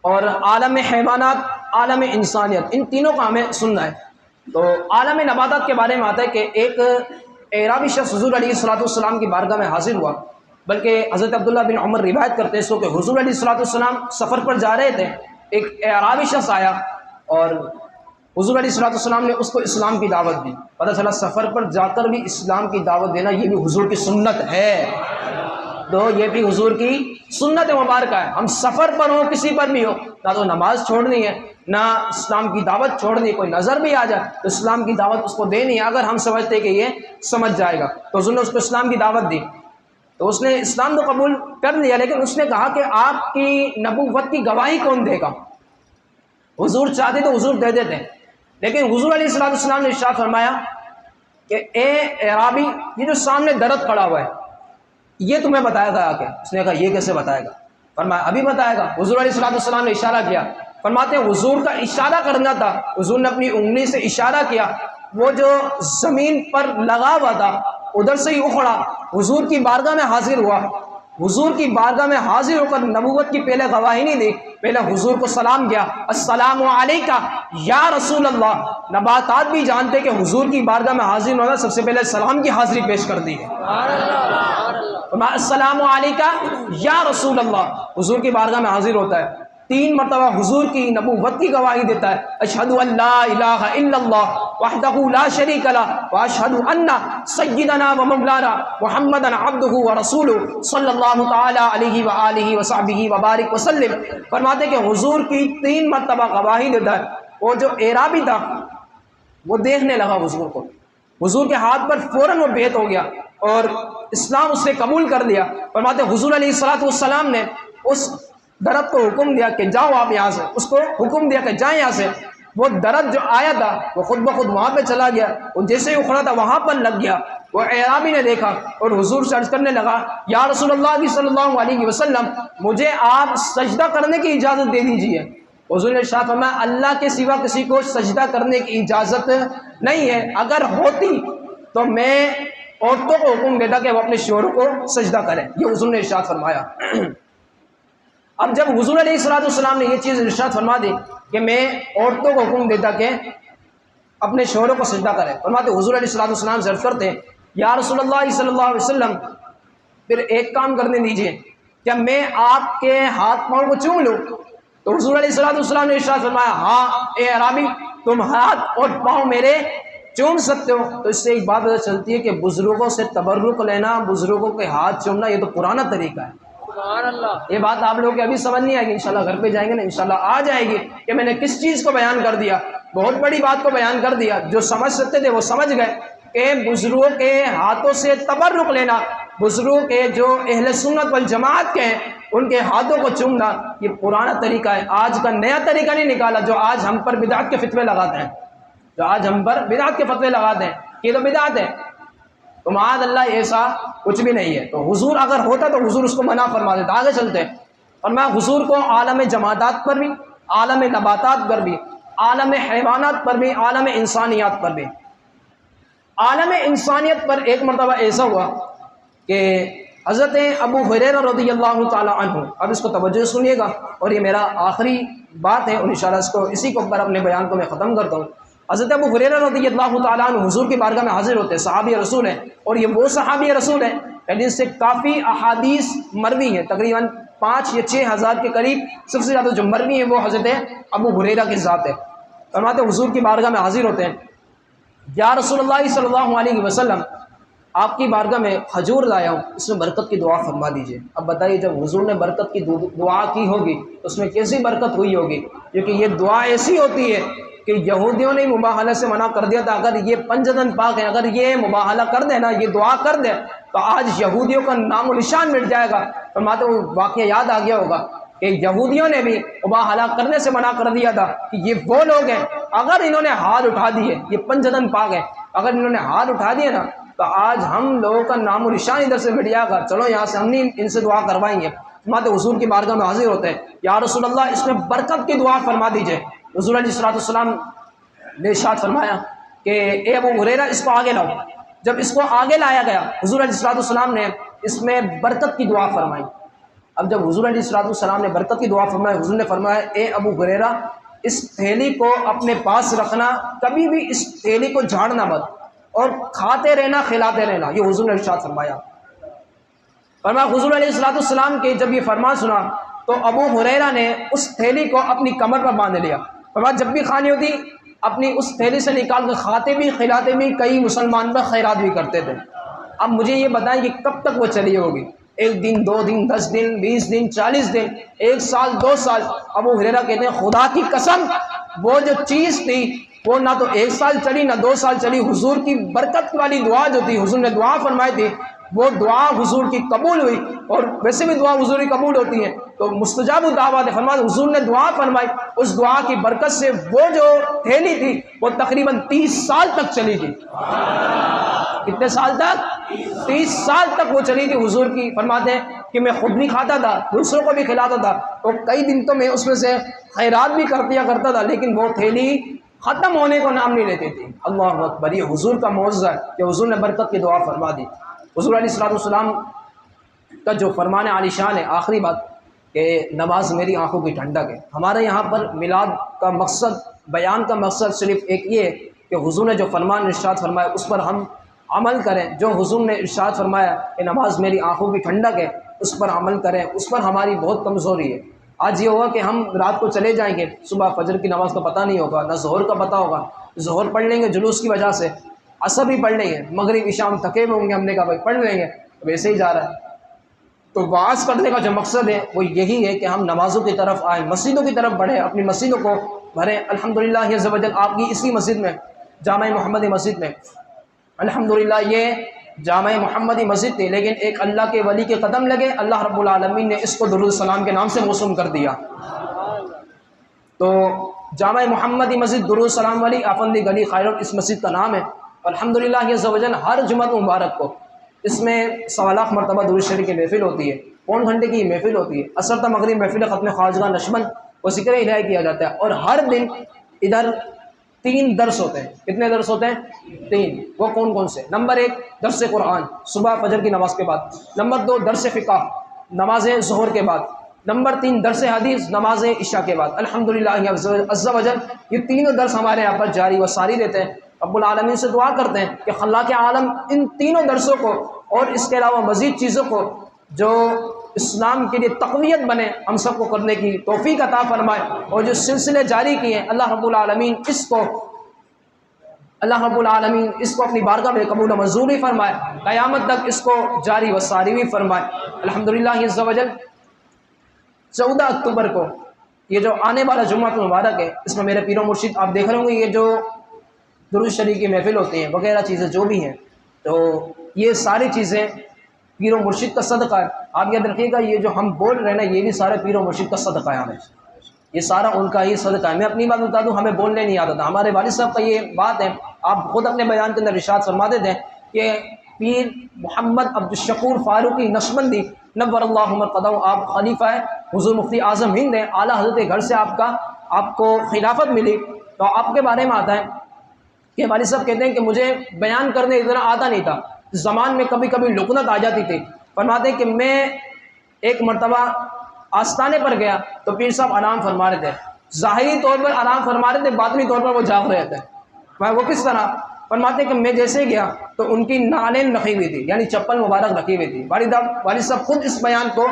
اور عالم حیوانات، عالم انسانیت، ان تینوں کا ہمیں سننا ہے۔ تو عالم نباتات کے بارے میں آتا ہے کہ ایک اعرابی شخص حضور علیہ الصلوۃ والسلام کی بارگاہ میں حاضر ہوا، بلکہ حضرت عبداللہ بن عمر روایت کرتے ہیں اس کو کہ حضور علیہ الصلوۃ والسلام سفر پر جا رہے تھے، ایک اعرابی شخص آیا اور حضور علیہ الصلوۃ والسلام نے اس کو اسلام کی دعوت دی۔ پتہ چلا سفر پر جا کر بھی اسلام کی دعوت دینا یہ بھی حضور کی سنت ہے، تو یہ بھی حضور کی سنت مبارکہ ہے۔ ہم سفر پر ہوں، کسی پر بھی ہو، نہ تو نماز چھوڑنی ہے، نہ اسلام کی دعوت چھوڑنی ہے۔ کوئی نظر بھی آ جائے تو اسلام کی دعوت اس کو دینی ہے، اگر ہم سمجھتے کہ یہ سمجھ جائے گا۔ تو حضور نے اس کو اسلام کی دعوت دی، تو اس نے اسلام تو قبول کر لیا، لیکن اس نے کہا کہ آپ کی نبوت کی گواہی کون دے گا؟ حضور چاہتے تو حضور دے دیتے، لیکن حضور علیہ الصلوۃ والسلام نے ارشاد فرمایا کہ اے اعرابی، یہ جو سامنے درخت کھڑا ہوا ہے یہ تمہیں بتائے گا آ کے؟ اس نے کہا یہ کیسے بتائے گا؟ فرمایا ابھی بتائے گا۔ حضور علیہ الصلوۃ والسلام نے اشارہ کیا، فرماتے ہیں حضور کا اشارہ کرنا تھا، حضور نے اپنی انگلی سے اشارہ کیا، وہ جو زمین پر لگا ہوا تھا ادھر سے ہی اکھڑا، حضور کی بارگاہ میں حاضر ہوا۔ حضور کی بارگاہ میں حاضر ہو کر نبوت کی پہلے گواہی نہیں دی، پہلے حضور کو سلام کیا، السلام علیکہ یا رسول اللہ۔ نباتات بھی جانتے کہ حضور کی بارگاہ میں حاضر ہونا سب سے پہلے سلام کی حاضری پیش کر دی ہے۔ السلام علیکہ یا رسول اللہ، حضور کی بارگاہ میں حاضر ہوتا ہے، 3 مرتبہ حضور کی نبوت کی گواہی دیتا ہے، اشہد ان لا الہ الا اللہ وحدہ لا شریک لہ واشہد ان سیدنا و مولانا محمدا عبدہ ورسولہ صلی اللہ تعالی علیہ وآلہ وصحبہ وبارک وسلم۔ فرماتے کہ حضور کی 3 مرتبہ گواہی دیتا ہے۔ وہ جو اعرابی تھا وہ دیکھنے لگا حضور کو، حضور کے ہاتھ پر فوراً وہ بیعت ہو گیا اور اسلام اس نے قبول کر لیا۔ فرماتے حضور علیہ الصلوۃ والسلام نے اس درخت کو حکم دیا کہ جاؤ آپ یہاں سے، اس کو حکم دیا کہ جائیں یہاں سے۔ وہ درخت جو آیا تھا وہ خود بخود وہاں پہ چلا گیا، وہ جیسے ہی اکھڑا تھا وہاں پر لگ گیا۔ وہ اعرابی نے دیکھا اور حضور سے عرض کرنے لگا، یا رسول اللہ صلی اللہ علیہ وسلم، مجھے آپ سجدہ کرنے کی اجازت دے دیجیے۔ حضور نے ارشاد فرمایا، اللہ کے سوا کسی کو سجدہ کرنے کی اجازت نہیں ہے، اگر ہوتی تو میں عورتوں کو حکم دیتا کہ وہ اپنے شوہروں کو سجدہ کریں۔ یہ حضور نے ارشاد فرمایا۔ اب جب حضور علیہ الصلوۃ والسلام نے یہ چیز ارشاد فرما دی کہ میں عورتوں کو حکم دیتا کہ اپنے شوہروں کو سجدہ کریں، فرماتے حضور علیہ الصلوۃ والسلام سے عرض کرتے ہیں، یا رسول اللہ صلی اللہ علیہ وسلم، پھر ایک کام کرنے دیجیے، کیا میں آپ کے ہاتھ پاؤں کو چوم لوں؟ تو حضور علیہ الصلوۃ والسلام نے ارشاد فرمایا، ہاں اے عربی، تم ہاتھ اور پاؤں میرے چوم سکتے ہو۔ تو اس سے ایک بات پتہ چلتی ہے کہ بزرگوں سے تبرک لینا، بزرگوں کے ہاتھ چومنا، یہ تو پرانا طریقہ ہے۔ سبحان اللہ۔ یہ بات آپ لوگوں کے ابھی سمجھ نہیں آئے گی، انشاءاللہ گھر پہ جائیں گے نا انشاءاللہ آ جائے گی کہ میں نے کس چیز کو بیان کر دیا، بہت بڑی بات کو بیان کر دیا۔ جو سمجھ سکتے تھے وہ سمجھ گئے کہ بزرگوں کے ہاتھوں سے تبرک لینا، بزرگوں کے جو اہل سنت والجماعت کے ہیں ان کے ہاتھوں کو چومنا، یہ پرانا طریقہ ہے، آج کا نیا طریقہ نہیں نکالا جو آج ہم پر بدعت کے فتوے لگاتے ہیں، جو آج ہم پر بدعت کے فتوے لگاتے ہیں، یہ تو بدعت ہے۔ تو معاذ اللہ ایسا کچھ بھی نہیں ہے۔ تو حضور اگر ہوتا تو حضور اس کو منع فرما دیتا۔ آگے چلتے ہیں، اور میں حضور کو عالم جمادات پر بھی، عالم نباتات پر بھی، عالم حیوانات پر بھی، عالم انسانیات پر بھی، عالم انسانیت پر ایک مرتبہ ایسا ہوا کہ حضرت ابو ہریرہ رضی اللہ تعالی عنہ، اب اس کو توجہ سنیے گا اور یہ میرا آخری بات ہے اور انشاءاللہ اس کو اسی کے اوپر اپنے بیان کو میں ختم کرتا ہوں۔ حضرت ابو ہریرہ رضی اللہ تعالیٰ عنہ حضور کی بارگاہ میں حاضر ہوتے ہیں، صحابی رسول ہیں، اور یہ وہ صحابی رسول ہیں جن سے کافی احادیث مروی ہیں، تقریباً 5 یا 6 ہزار کے قریب سب سے زیادہ جو مروی ہیں وہ حضرت ابو ہریرہ کی ذات ہے۔ فرماتے حضور کی بارگاہ میں حاضر ہوتے ہیں، یا رسول اللہ صلی اللہ علیہ وسلم، آپ کی بارگاہ میں کھجور لایا ہوں، اس میں برکت کی دعا فرما دیجیے۔ اب بتائیے جب حضور نے برکت کی دعا کی ہوگی تو اس میں کیسی برکت ہوئی ہوگی، کیونکہ یہ دعا ایسی ہوتی ہے کہ یہودیوں نے مباہلہ سے منع کر دیا تھا، اگر یہ پنجدن پاک ہے، اگر یہ مباہلہ کر دے نا، یہ دعا کر دے تو آج یہودیوں کا نام و نشان مٹ جائے گا۔ فرماتے وہ واقعہ یاد آ گیا ہوگا کہ یہودیوں نے بھی مباہلہ کرنے سے منع کر دیا تھا کہ یہ وہ لوگ ہیں اگر انہوں نے ہاتھ اٹھا دیے، یہ پنجدن پاک ہے، اگر انہوں نے ہاتھ اٹھا دیے نا تو آج ہم لوگوں کا نام و نشان ادھر سے مٹ جائے گا، چلو یہاں سے ہم نہیں ان سے دعا کروائیں گے۔ فرماتے حضور کی بارگاہ میں حاضر ہوتے ہیں، یا رسول اللہ اس میں برکت کی دعا فرما دیجئے۔ حضور علیہ الصلوۃ والسلام نے ارشاد فرمایا کہ اے ابو ہریرہ اس کو آگے لاؤ۔ جب اس کو آگے لایا گیا حضور علیہ الصلوۃ والسلام نے اس میں برکت کی دعا فرمائی۔ اب جب حضور علیہ الصلوۃ والسلام نے برکت کی دعا فرمائی، حضور نے فرمایا اے ابو ہریرہ اس تھیلی کو اپنے پاس رکھنا، کبھی بھی اس تھیلی کو جھاڑنا مت، اور کھاتے رہنا کھلاتے رہنا، یہ حضور نے ارشاد فرمایا۔ فرمایا حضور علیہ الصلوۃ والسلام کے جب یہ فرمان سنا تو ابو ہریرہ نے اس تھیلی کو اپنی کمر پر باندھ لیا۔ فرمایا جب بھی کھانی ہوتی اپنی اس تھیلی سے نکال کر کھاتے بھی کھلاتے بھی، کئی مسلمان پر خیرات بھی کرتے تھے۔ اب مجھے یہ بتائیں کہ کب تک وہ چلی ہوگی؟ 1 دن 2 دن 10 دن 20 دن 40 دن 1 سال 2 سال؟ ابو ہریرہ کہتے ہیں خدا کی قسم وہ جو چیز تھی وہ نہ تو 1 سال چلی نہ 2 سال چلی، حضور کی برکت والی دعا جو تھی، حضور نے دعا فرمائی تھی، وہ دعا حضور کی قبول ہوئی۔ اور ویسے بھی دعا حضور کی قبول ہوتی ہے تو مستجاب الدعوات ہے۔ فرمایا حضور نے دعا فرمائی، اس دعا کی برکت سے وہ جو تھیلی تھی وہ تقریباً 30 سال تک چلی تھی۔ کتنے سال تک؟ 30 سال تک وہ چلی تھی حضور کی۔ فرماتے ہیں کہ میں خود بھی کھاتا تھا، دوسروں کو بھی کھلاتا تھا، تو کئی دن تو میں اس میں سے خیرات بھی کر دیا کرتا تھا، لیکن وہ تھیلی ختم ہونے کو نام نہیں لیتی تھی۔ اللہ اکبر، یہ حضور کا معجزہ ہے کہ حضور نے برکت کی دعا فرما دی۔ حضور علیہ الصلوۃ والسلام کا جو فرمان عالی شان ہے، آخری بات کہ نماز میری آنکھوں کی ٹھنڈک ہے۔ ہمارے یہاں پر میلاد کا مقصد، بیان کا مقصد صرف ایک یہ ہے کہ حضور نے جو فرمان ارشاد فرمایا اس پر ہم عمل کریں۔ جو حضور نے ارشاد فرمایا کہ نماز میری آنکھوں کی ٹھنڈک ہے، اس پر عمل کریں۔ اس پر ہماری بہت کمزوری ہے۔ آج یہ ہوگا کہ ہم رات کو چلے جائیں گے، صبح فجر کی نماز کا پتہ نہیں ہوگا، نہ ظہر کا پتہ ہوگا، ظہر پڑھ لیں گے جلوس کی وجہ سے، عصر بھی پڑھ لیں گے، مغرب عشاء تھکے ہوئے ہوں گے، ہم نے کہا بھائی پڑھ لیں گے، ویسے ہی جا رہا ہے۔ تو وعظ کرنے کا جو مقصد ہے وہ یہی ہے کہ ہم نمازوں کی طرف آئیں، مسجدوں کی طرف بڑھیں، اپنی مسجدوں کو بھریں۔ الحمدللہ عز و جل آپ کی اسی مسجد میں، جامع محمدی مسجد میں، الحمدللہ یہ جامع محمدی مسجد تھی، لیکن ایک اللہ کے ولی کے قدم لگے، اللہ رب العالمین نے اس کو درود السلام کے نام سے موسوم کر دیا۔ تو جامع محمدی مسجد درود السلام والی آفندی گلی خیرون اس مسجد کا نام ہے۔ الحمدللہ عز و جل ہر جمعہ مبارک کو اس میں 1.25 لاکھ مرتبہ درود شریف کی محفل ہوتی ہے، 1 گھنٹے کی محفل ہوتی ہے، عصر تا مغرب محفل ختم خواجگاہ نشمن و ذکر الہی کیا جاتا ہے۔ اور ہر دن ادھر 3 درس ہوتے ہیں۔ کتنے درس ہوتے ہیں؟ 3۔ وہ کون کون سے؟ نمبر 1 درس قرآن صبح فجر کی نماز کے بعد، نمبر 2 درس فقہ نماز ظہر کے بعد، نمبر 3 درس حدیث نماز عشاء کے بعد۔ الحمدللہ عز و جل یہ تینوں درس ہمارے یہاں پر جاری و ساری رہتے ہیں۔ رب العالمین سے دعا کرتے ہیں کہ خلاق عالم ان تینوں درسوں کو اور اس کے علاوہ مزید چیزوں کو جو اسلام کے لیے تقویت بنے، ہم سب کو کرنے کی توفیق عطا فرمائے، اور جو سلسلے جاری کیے ہیں اللہ رب العالمین اس کو اپنی بارگاہ میں قبول و منظور بھی فرمائے، قیامت تک اس کو جاری و ساری بھی فرمائے۔ الحمدللہ عز و جل 14 اکتوبر کو یہ جو آنے والا جمعہ مبارک ہے، اس میں میرے پیر و مرشد آپ دیکھ رہے ہوں گے، یہ جو درود شریف کی محفل ہوتی ہیں وغیرہ چیزیں جو بھی ہیں، تو یہ ساری چیزیں پیر و مرشد کا صدقہ ہے۔ آپ یاد رکھیے گا یہ جو ہم بول رہے ہیں نا، یہ بھی سارے پیر و مرشد کا صدقہ ہے ہمیں، یہ سارا ان کا ہی صدقہ ہے۔ میں اپنی بات بتا دوں، ہمیں بولنے نہیں آتا تھا، ہمارے والد صاحب کا یہ بات ہے، آپ خود اپنے بیان کے اندر ارشاد فرماتے تھے کہ پیر محمد عبدالشکور فاروقی نقشبندی نور اللہ مرقدہ، آپ خلیفہ ہے، حضور مفتی اعظم ہند ہیں، اعلیٰ حضرت کے گھر سے آپ کو خلافت ملی۔ تو آپ کے بارے میں آتا ہے کہ والد صاحب کہتے ہیں کہ مجھے بیان کرنے اتنا آتا نہیں تھا، زبان میں کبھی کبھی لکنت آ جاتی تھی۔ فرماتے ہیں کہ میں ایک مرتبہ آستانے پر گیا تو پیر صاحب آرام فرما رہے تھے، ظاہری طور پر آرام فرما رہے تھے، باطنی طور پر وہ جاگ رہے تھے۔ میں وہ کس طرح؟ فرماتے ہیں کہ میں جیسے گیا تو ان کی نالین رکھی ہوئی تھی، یعنی چپل مبارک رکھی ہوئی تھی۔ والد صاحب خود اس بیان کو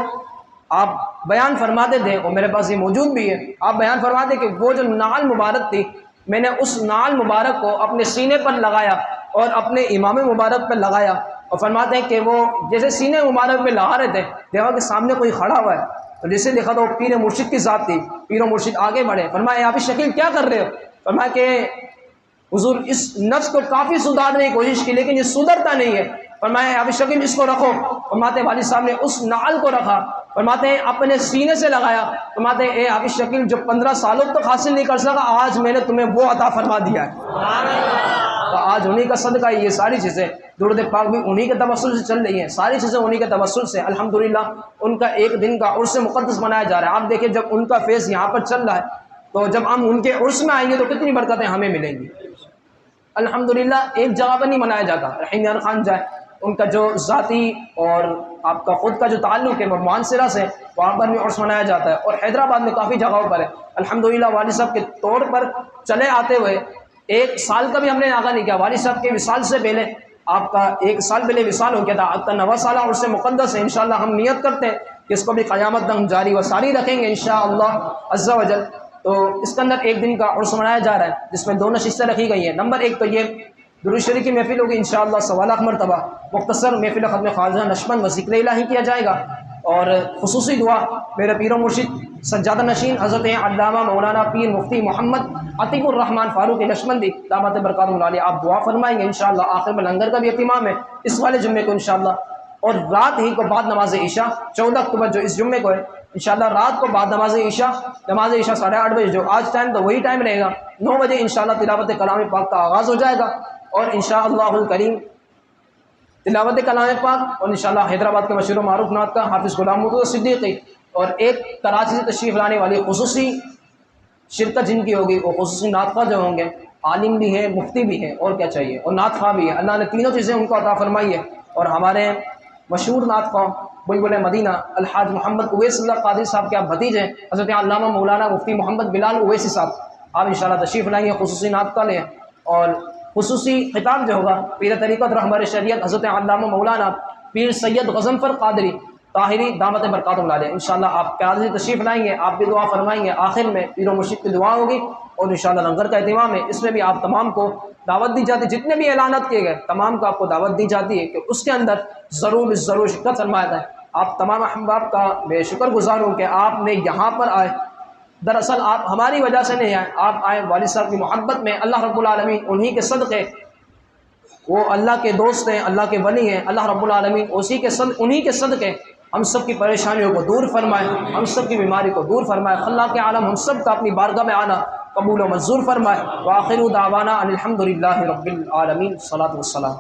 آپ بیان فرماتے تھے، اور میرے پاس یہ موجود بھی ہے، آپ بیان فرماتے کہ وہ جو نال مبارک تھی، میں نے اس نال مبارک کو اپنے سینے پر لگایا اور اپنے امام مبارک پر لگایا، اور فرماتے ہیں کہ وہ جیسے سینے مبارک میں لگا رہے تھے، دیکھا کہ سامنے کوئی کھڑا ہوا ہے، تو جسے دیکھا تو پیر مرشد کی ذات تھی۔ پیر و مرشد آگے بڑھے، فرمایا ابی شکیل کیا کر رہے ہو؟ فرمایا کہ حضور اس نفس کو کافی سدھارنے کی کوشش کی لیکن یہ سدھرتا نہیں ہے۔ فرمایا ابی شکیل اس کو رکھو۔ فرماتے ہیں والد صاحب نے اس نعل کو رکھا، فرماتے ہیں اپنے سینے سے لگایا، فرماتے ہیں اے ابی شکیل جو 15 سالوں تک حاصل نہیں کر سکا، آج میں نے تمہیں وہ عطا فرما دیا ہے۔ تو آج انہی کا صدقہ ہے یہ ساری چیزیں، درود پاک بھی انہی کے توسل سے چل رہی ہیں، ساری چیزیں انہی کے توسل سے الحمدللہ ان کا ایک دن کا عرس مقدس منایا جا رہا ہے۔ آپ دیکھیں جب ان کا فیض یہاں پر چل رہا ہے تو جب ہم ان کے عرس میں آئیں گے تو کتنی برکتیں ہمیں ملیں گی۔ الحمدللہ ایک جگہ پر نہیں منایا جاتا، رحیم یار خان جائے، ان کا جو ذاتی اور آپ کا خود کا جو تعلق ہے وہ معانسرہ سے، وہاں پر بھی عرس منایا جاتا ہے، اور حیدرآباد میں کافی جگہوں پر ہے۔ الحمدللہ والد صاحب کے طور پر چلے آتے ہوئے 1 سال کا بھی ہم نے آغاز نہیں کیا، والد صاحب کے وصال سے پہلے آپ کا 1 سال پہلے وصال ہو گیا تھا، آپ کا 9واں سالہ عرس مقدس ہے۔ انشاءاللہ ہم نیت کرتے ہیں کہ اس کو بھی قیامت تک جاری و ساری رکھیں گے انشاءاللہ عز و جل۔ تو اس کے اندر ایک دن کا عرس منایا جا رہا ہے جس میں 2 نشستیں رکھی گئی ہیں۔ نمبر 1 تو یہ درود شریف کی محفل ہوگی انشاءاللہ 1.25 مرتبہ، مختصر محفل ختم خواجہ نشمن و ذکر الہی کیا جائے گا، اور خصوصی دعا میرے پیر و مرشد سجادہ نشین حضرت علامہ مولانا پیر مفتی محمد عتیق الرحمن فاروق نشمندی دامت برکاتہ عالیہ، آپ دعا فرمائیں گے انشاءاللہ۔ آخر میں لنگر کا بھی اہتمام ہے اس والے جمعے کو انشاءاللہ، اور رات ہی کو بعد نماز عشاء 14 اکتوبر جو اس جمعے کو ہے انشاءاللہ، رات کو بعد نماز عشاء 8:30 بجے جو آج ٹائم تو وہی ٹائم رہے گا، 9 بجے انشاءاللہ تلاوت کلام پاک کا آغاز ہو جائے گا، اور انشاءاللہ الکریم تلاوت کلام پاک، اور انشاءاللہ حیدرآباد کے مشہور و معروف نعت کا حافظ غلام محمد صدیقی، اور ایک کراچی سے تشریف لانے والی خصوصی شرکت جن کی ہوگی، وہ خصوصی نعت خواہ جو ہوں گے، عالم بھی ہے، مفتی بھی ہے، اور کیا چاہیے، اور نعت خواہ بھی ہے۔ اللہ نے تینوں چیزیں ان کو عطا فرمائی ہے، اور ہمارے مشہور نعت خواہ بلبل مدینہ الحاج محمد اویس اللہ قادری صاحب کے آپ بھتیجے حضرت علامہ مولانا مفتی محمد بلال اویسی صاحب، آپ انشاءاللہ تشریف لائیں گے، خصوصی نعت کا لیں، اور خصوصی خطاب جو ہوگا پیر طریقت رہبر شریعت حضرت علامہ مولانا پیر سید غضنفر قادری طاہری دامت برکاتہ عالیہ، انشاءاللہ آپ پیار سے تشریف لائیں گے، آپ بھی دعا فرمائیں گے، آخر میں پیر و مرشد کی دعا ہوگی، اور انشاءاللہ لنگر کا اہتمام ہے، اس میں بھی آپ تمام کو دعوت دی جاتی ہے، جتنے بھی اعلانات کیے گئے تمام کو آپ کو دعوت دی جاتی ہے کہ اس کے اندر ضرور شرکت فرمایا ہے۔ آپ تمام احباب کا میں شکر گزار ہوں کہ آپ نے یہاں پر آئے، دراصل آپ ہماری وجہ سے نہیں آئے، آپ آئے والد صاحب کی محبت میں، اللہ رب العالمین انہی کے صدقے، وہ اللہ کے دوست ہیں، اللہ کے ولی ہیں، اللہ رب العالمین انہی کے صدقے ہم سب کی پریشانیوں کو دور فرمائے، ہم سب کی بیماری کو دور فرمائے، خلاق عالم ہم سب کا اپنی بارگاہ میں آنا قبول و منظور فرمائے۔ وآخر دعوانا ان الحمد للہ رب العالمین، صلاۃ والسلام۔